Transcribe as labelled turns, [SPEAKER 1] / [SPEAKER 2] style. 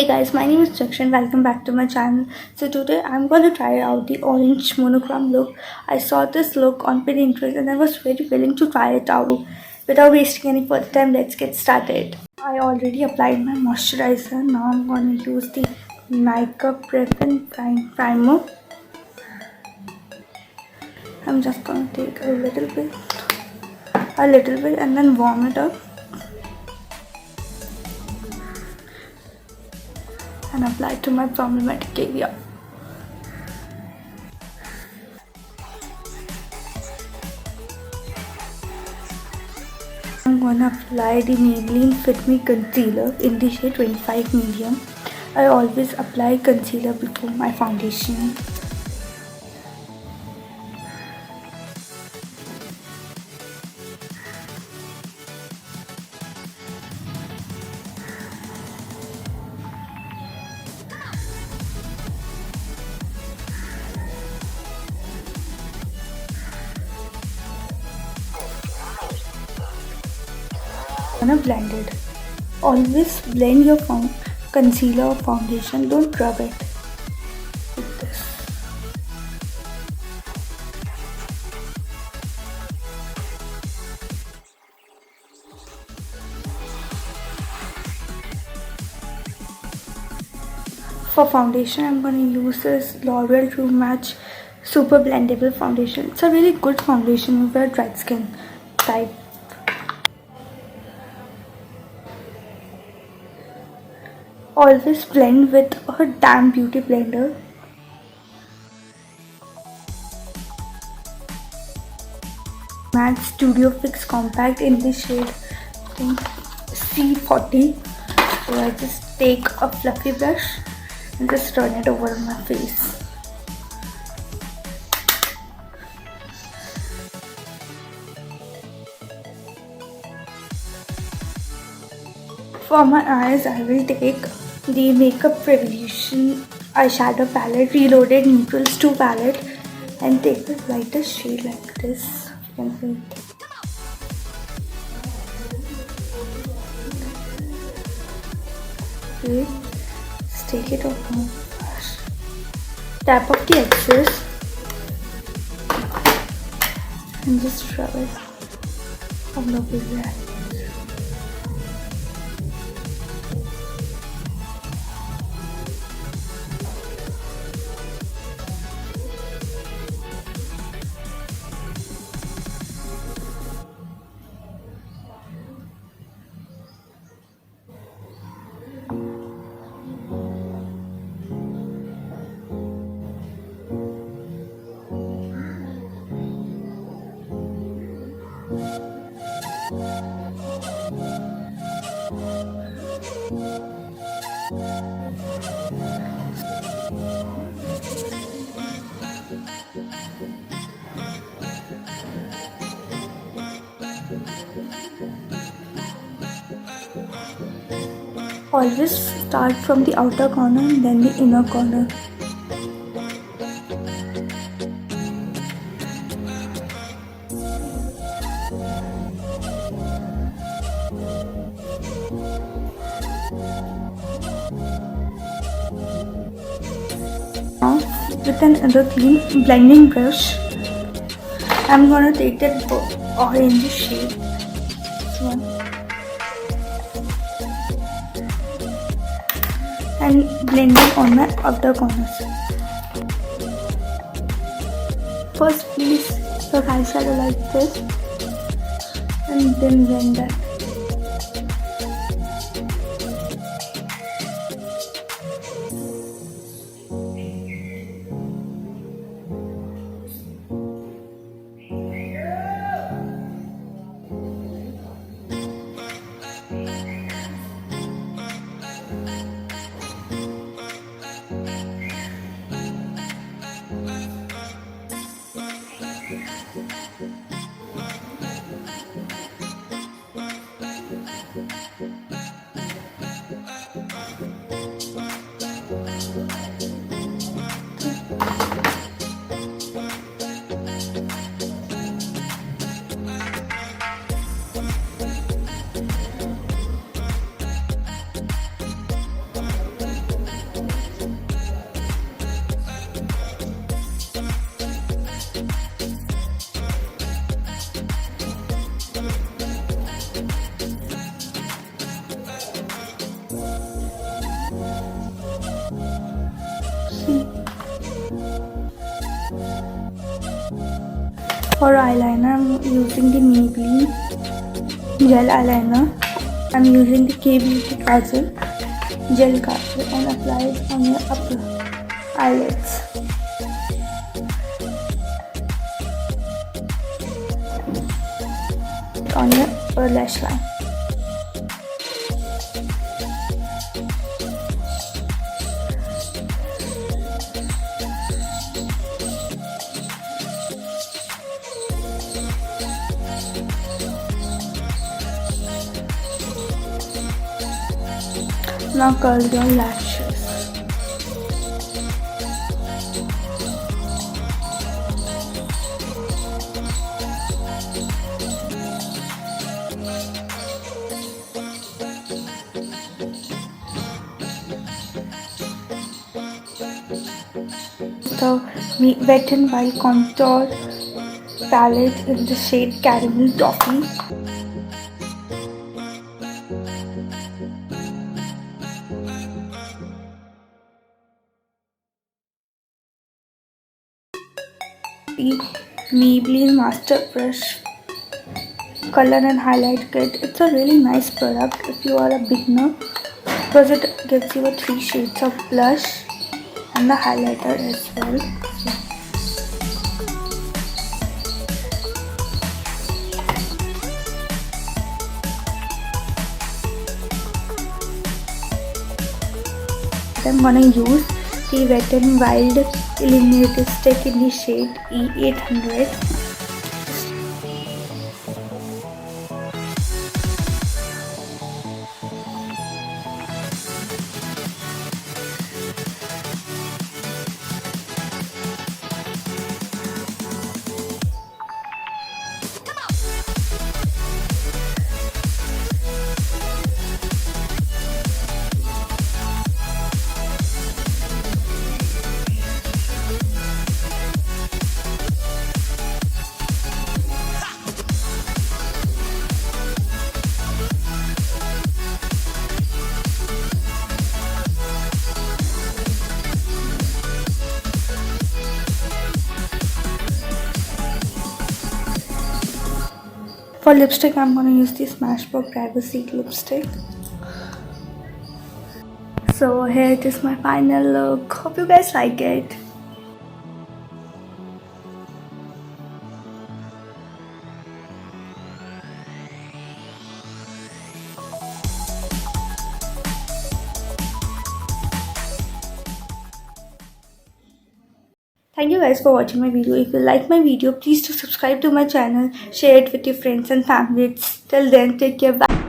[SPEAKER 1] Hey guys, my name is Jakshan. Welcome back to my channel. So today I'm going to try out the orange monochrome look. I saw this look on Pinterest and I was very willing to try it out. Without wasting any further time, let's get started. I already applied my moisturizer. Now I'm going to use the Makeup Prep Primer. I'm just going to take a little bit and then warm it up. And apply to my problematic area. I'm gonna apply the Maybelline Fit Me Concealer in the shade 25 Medium. I always apply concealer before my foundation. Gonna blend it. Always blend your concealer or foundation. Don't rub it like this. For foundation, I'm gonna use this L'Oreal True Match Super Blendable Foundation. It's a really good foundation for dry skin type. Always blend with a damp beauty blender. Matte Studio Fix Compact in the shade C40. So I just take a fluffy brush and just run it over my face. For my eyes, I will take the Makeup Revolution eyeshadow palette, Reloaded Neutrals 2 palette, and take the lightest shade like this. You can see it. Okay, just take it off my brush. Tap off the excess and just rub it all over the eye. Always start from the outer corner and then the inner corner. Now with another clean blending brush, I'm gonna take that orange shade. This one. And blend it on my outer corners. First place the eyeshadow like this and then blend that. For eyeliner, I'm using the Maybelline gel eyeliner. I'm using the K-Beauty Kajal gel kajal and apply it on your upper eyelids. On your upper lash line. Now curl your lashes. The Wet n Wild contour palette in the shade Caramel Toffee. The Maybelline Master Brush Color and Highlight Kit. It's a really nice product if you are a beginner because it gives you 3 shades of blush and the highlighter as well. I'm gonna use the Wet n Wild Illuminated Stick in the shade E800. For lipstick, I'm going to use the Smashbox Privacy lipstick. So here it is my final look. Hope you guys like it. Thank you guys for watching my video. If you like my video, please do subscribe to my channel, share it with your friends and family. Till then, take care. Bye.